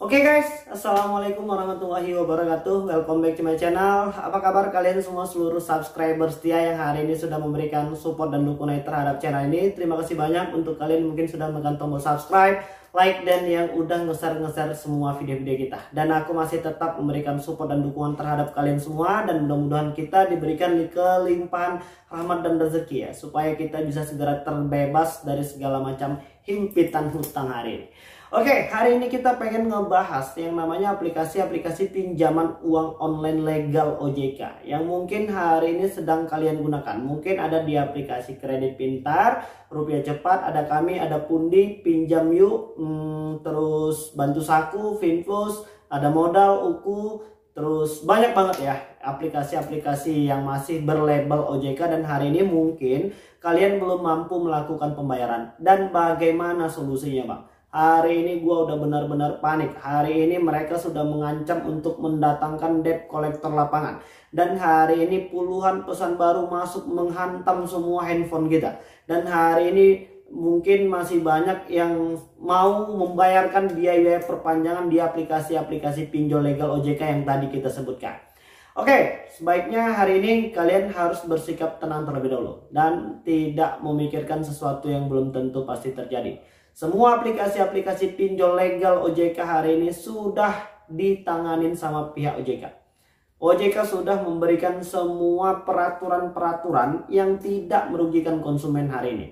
Oke guys, assalamualaikum warahmatullahi wabarakatuh. Welcome back to my channel. Apa kabar kalian semua seluruh subscriber setia yang hari ini sudah memberikan support dan dukungan terhadap channel ini. Terima kasih banyak untuk kalian mungkin sudah menekan tombol subscribe, like, dan yang udah nge-share semua video-video kita. Dan aku masih tetap memberikan support dan dukungan terhadap kalian semua. Dan mudah-mudahan kita diberikan kelimpahan rahmat dan rezeki ya, supaya kita bisa segera terbebas dari segala macam himpitan hutang hari ini. Oke, hari ini kita pengen ngebahas yang namanya aplikasi-aplikasi pinjaman uang online legal OJK yang mungkin hari ini sedang kalian gunakan. Mungkin ada di aplikasi Kredit Pintar, Rupiah Cepat, ada kami, ada Pundi, Pinjam Yuk, terus Bantu Saku, Finfus, ada Modal, Uku, terus banyak banget ya aplikasi-aplikasi yang masih berlabel OJK. Dan hari ini mungkin kalian belum mampu melakukan pembayaran. Dan bagaimana solusinya, Bang? Hari ini gua udah benar-benar panik. Hari ini mereka sudah mengancam untuk mendatangkan debt collector lapangan. Dan hari ini puluhan pesan baru masuk menghantam semua handphone kita. Dan hari ini mungkin masih banyak yang mau membayarkan biaya perpanjangan di aplikasi-aplikasi pinjol legal OJK yang tadi kita sebutkan. Oke, sebaiknya hari ini kalian harus bersikap tenang terlebih dahulu dan tidak memikirkan sesuatu yang belum tentu pasti terjadi. Semua aplikasi-aplikasi pinjol legal OJK hari ini sudah ditanganin sama pihak OJK. OJK sudah memberikan semua peraturan-peraturan yang tidak merugikan konsumen hari ini.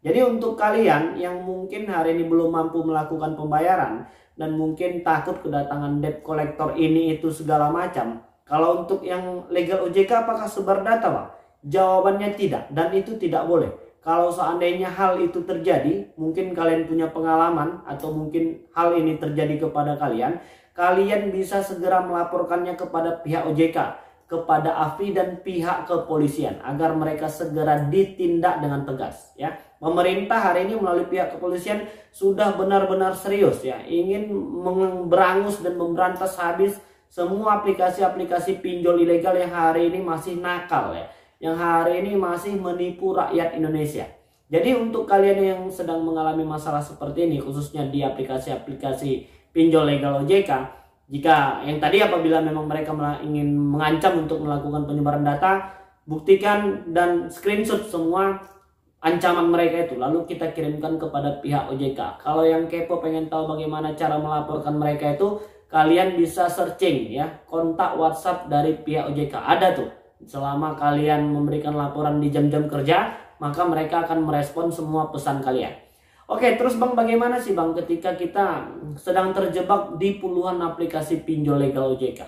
Jadi untuk kalian yang mungkin hari ini belum mampu melakukan pembayaran dan mungkin takut kedatangan debt collector ini itu segala macam. Kalau untuk yang legal OJK apakah sebar data, Pak? Jawabannya tidak, dan itu tidak boleh. Kalau seandainya hal itu terjadi, mungkin kalian punya pengalaman atau mungkin hal ini terjadi kepada kalian, kalian bisa segera melaporkannya kepada pihak OJK, kepada AFI dan pihak kepolisian agar mereka segera ditindak dengan tegas ya. Pemerintah hari ini melalui pihak kepolisian sudah benar-benar serius ya, ingin berangus dan memberantas habis semua aplikasi-aplikasi pinjol ilegal yang hari ini masih nakal ya, yang hari ini masih menipu rakyat Indonesia. Jadi untuk kalian yang sedang mengalami masalah seperti ini, khususnya di aplikasi-aplikasi pinjol legal OJK, jika yang tadi apabila memang mereka ingin mengancam untuk melakukan penyebaran data, buktikan dan screenshot semua ancaman mereka itu, lalu kita kirimkan kepada pihak OJK. Kalau yang kepo pengen tahu bagaimana cara melaporkan mereka itu, kalian bisa searching ya kontak WhatsApp dari pihak OJK, ada tuh. Selama kalian memberikan laporan di jam-jam kerja, maka mereka akan merespon semua pesan kalian. Oke, terus Bang, bagaimana sih Bang ketika kita sedang terjebak di puluhan aplikasi pinjol legal OJK?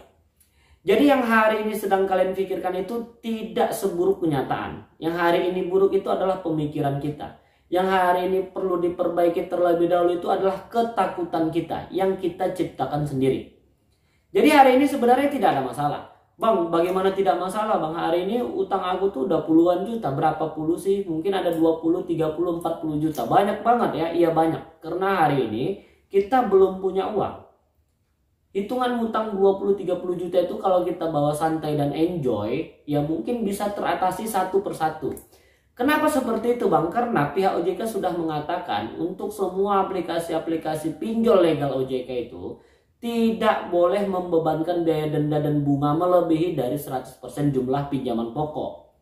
Jadi yang hari ini sedang kalian pikirkan itu tidak seburuk kenyataan. Yang hari ini buruk itu adalah pemikiran kita. Yang hari ini perlu diperbaiki terlebih dahulu itu adalah ketakutan kita yang kita ciptakan sendiri. Jadi hari ini sebenarnya tidak ada masalah. Bang, bagaimana tidak masalah Bang? Hari ini utang aku tuh udah puluhan juta. Berapa puluh sih? Mungkin ada 20, 30, 40 juta. Banyak banget ya. Iya banyak. Karena hari ini kita belum punya uang. Hitungan hutang 20, 30 juta itu kalau kita bawa santai dan enjoy, ya mungkin bisa teratasi satu persatu. Kenapa seperti itu Bang? Karena pihak OJK sudah mengatakan untuk semua aplikasi-aplikasi pinjol legal OJK itu tidak boleh membebankan biaya denda dan bunga melebihi dari 100% jumlah pinjaman pokok.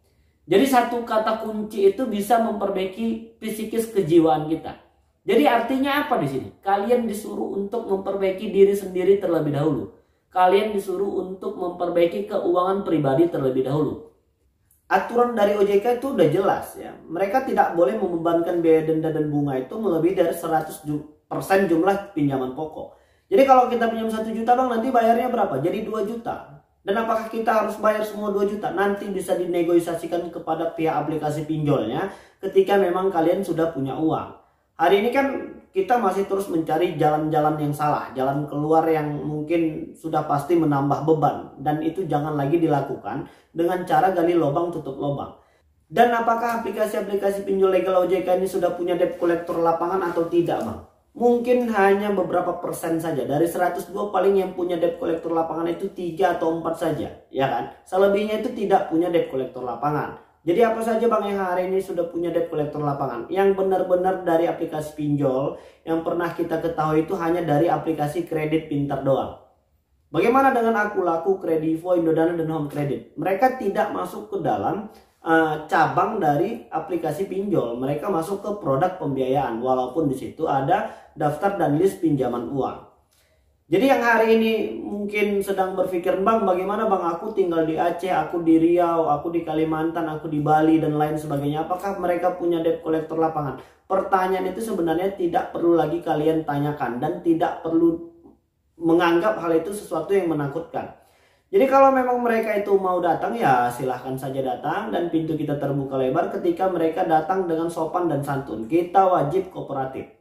Jadi satu kata kunci itu bisa memperbaiki psikis kejiwaan kita. Jadi artinya apa di sini? Kalian disuruh untuk memperbaiki diri sendiri terlebih dahulu. Kalian disuruh untuk memperbaiki keuangan pribadi terlebih dahulu. Aturan dari OJK itu udah jelas ya. Mereka tidak boleh membebankan biaya denda dan bunga itu melebihi dari 100% jumlah pinjaman pokok. Jadi kalau kita pinjam 1 juta Bang, nanti bayarnya berapa? Jadi 2 juta. Dan apakah kita harus bayar semua 2 juta? Nanti bisa dinegosiasikan kepada pihak aplikasi pinjolnya ketika memang kalian sudah punya uang. Hari ini kan kita masih terus mencari jalan-jalan yang salah, jalan keluar yang mungkin sudah pasti menambah beban. Dan itu jangan lagi dilakukan dengan cara gali lubang tutup lubang. Dan apakah aplikasi-aplikasi pinjol legal OJK ini sudah punya debt collector lapangan atau tidak Bang? Mungkin hanya beberapa persen saja. Dari 102 paling yang punya debt collector lapangan itu 3 atau 4 saja, ya kan? Selebihnya itu tidak punya debt collector lapangan. Jadi apa saja Bang yang hari ini sudah punya debt collector lapangan? Yang benar-benar dari aplikasi pinjol, yang pernah kita ketahui itu hanya dari aplikasi kredit pintar doang. Bagaimana dengan Akulaku, Kredivo, Indodana, dan Home Credit? Mereka tidak masuk ke dalam cabang dari aplikasi pinjol. Mereka masuk ke produk pembiayaan, walaupun di situ ada daftar dan list pinjaman uang. Jadi yang hari ini mungkin sedang berpikir, Bang, bagaimana Bang, aku tinggal di Aceh, aku di Riau, aku di Kalimantan, aku di Bali, dan lain sebagainya. Apakah mereka punya debt collector lapangan? Pertanyaan itu sebenarnya tidak perlu lagi kalian tanyakan dan tidak perlu menganggap hal itu sesuatu yang menakutkan. Jadi kalau memang mereka itu mau datang, ya silahkan saja datang dan pintu kita terbuka lebar ketika mereka datang dengan sopan dan santun. Kita wajib kooperatif.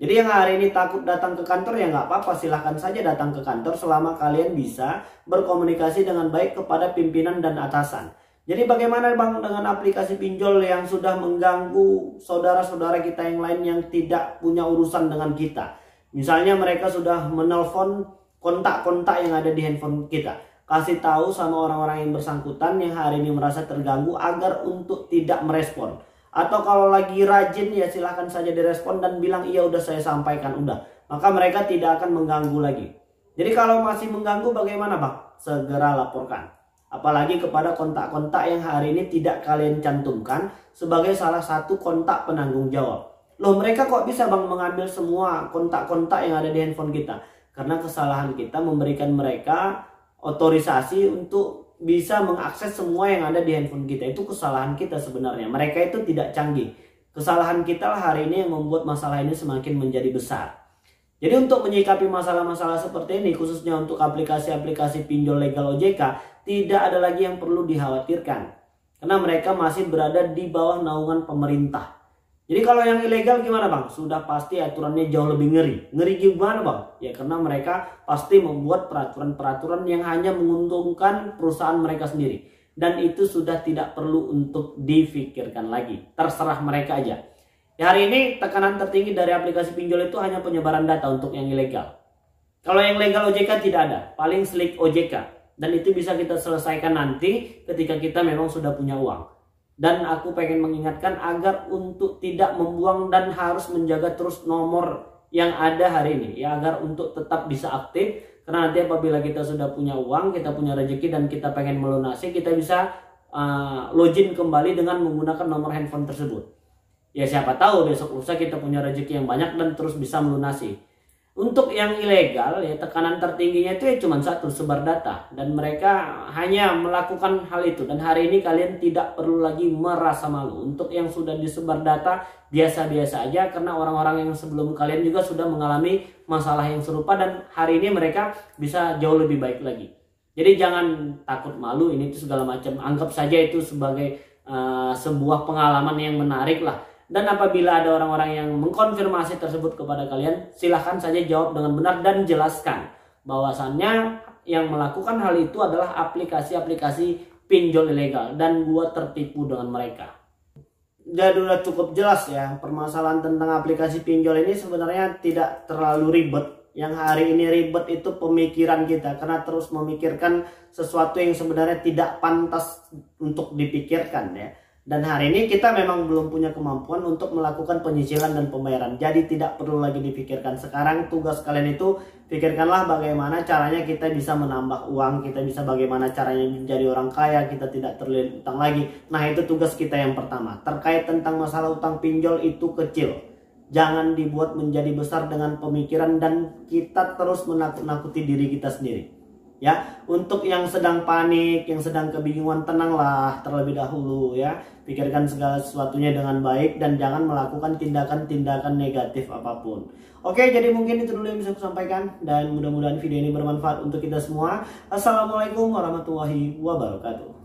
Jadi yang hari ini takut datang ke kantor, ya nggak apa-apa, silahkan saja datang ke kantor selama kalian bisa berkomunikasi dengan baik kepada pimpinan dan atasan. Jadi bagaimana Bang dengan aplikasi pinjol yang sudah mengganggu saudara-saudara kita yang lain yang tidak punya urusan dengan kita? Misalnya mereka sudah menelpon kontak-kontak yang ada di handphone kita. Kasih tahu sama orang-orang yang bersangkutan yang hari ini merasa terganggu agar untuk tidak merespon. Atau kalau lagi rajin, ya silahkan saja direspon dan bilang iya udah saya sampaikan udah. Maka mereka tidak akan mengganggu lagi. Jadi kalau masih mengganggu bagaimana Bang? Segera laporkan. Apalagi kepada kontak-kontak yang hari ini tidak kalian cantumkan sebagai salah satu kontak penanggung jawab. Loh, mereka kok bisa Bang mengambil semua kontak-kontak yang ada di handphone kita? Karena kesalahan kita memberikan mereka otorisasi untuk bisa mengakses semua yang ada di handphone kita. Itu kesalahan kita sebenarnya. Mereka itu tidak canggih. Kesalahan kita lah hari ini yang membuat masalah ini semakin menjadi besar. Jadi untuk menyikapi masalah-masalah seperti ini, khususnya untuk aplikasi-aplikasi pinjol legal OJK, tidak ada lagi yang perlu dikhawatirkan. Karena mereka masih berada di bawah naungan pemerintah. Jadi kalau yang ilegal gimana Bang? Sudah pasti aturannya jauh lebih ngeri. Ngeri gimana Bang? Ya karena mereka pasti membuat peraturan-peraturan yang hanya menguntungkan perusahaan mereka sendiri. Dan itu sudah tidak perlu untuk difikirkan lagi. Terserah mereka aja. Ya, hari ini tekanan tertinggi dari aplikasi pinjol itu hanya penyebaran data untuk yang ilegal. Kalau yang legal OJK tidak ada. Paling slick OJK. Dan itu bisa kita selesaikan nanti ketika kita memang sudah punya uang. Dan aku pengen mengingatkan agar untuk tidak membuang dan harus menjaga terus nomor yang ada hari ini. Ya, agar untuk tetap bisa aktif. Karena nanti apabila kita sudah punya uang, kita punya rezeki dan kita pengen melunasi, kita bisa login kembali dengan menggunakan nomor handphone tersebut. Ya siapa tahu besok lusa kita punya rezeki yang banyak dan terus bisa melunasi. Untuk yang ilegal, ya tekanan tertingginya itu ya cuma satu, sebar data. Dan mereka hanya melakukan hal itu. Dan hari ini kalian tidak perlu lagi merasa malu. Untuk yang sudah disebar data, biasa-biasa aja. Karena orang-orang yang sebelum kalian juga sudah mengalami masalah yang serupa. Dan hari ini mereka bisa jauh lebih baik lagi. Jadi jangan takut malu, ini tuh segala macam. Anggap saja itu sebagai sebuah pengalaman yang menarik lah. Dan apabila ada orang-orang yang mengkonfirmasi tersebut kepada kalian, silahkan saja jawab dengan benar dan jelaskan bahwasannya yang melakukan hal itu adalah aplikasi-aplikasi pinjol ilegal dan gua tertipu dengan mereka. Jadi udah cukup jelas ya, permasalahan tentang aplikasi pinjol ini sebenarnya tidak terlalu ribet. Yang hari ini ribet itu pemikiran kita, karena terus memikirkan sesuatu yang sebenarnya tidak pantas untuk dipikirkan ya. Dan hari ini kita memang belum punya kemampuan untuk melakukan penyicilan dan pembayaran. Jadi tidak perlu lagi dipikirkan. Sekarang tugas kalian itu pikirkanlah bagaimana caranya kita bisa menambah uang. Kita bisa bagaimana caranya menjadi orang kaya. Kita tidak terlilit utang lagi. Nah itu tugas kita yang pertama. Terkait tentang masalah utang pinjol itu kecil. Jangan dibuat menjadi besar dengan pemikiran dan kita terus menakut-nakuti diri kita sendiri. Ya, untuk yang sedang panik, yang sedang kebingungan, tenanglah terlebih dahulu ya. Pikirkan segala sesuatunya dengan baik dan jangan melakukan tindakan-tindakan negatif apapun. Oke, jadi mungkin itu dulu yang bisa aku sampaikan dan mudah-mudahan video ini bermanfaat untuk kita semua. Assalamualaikum warahmatullahi wabarakatuh.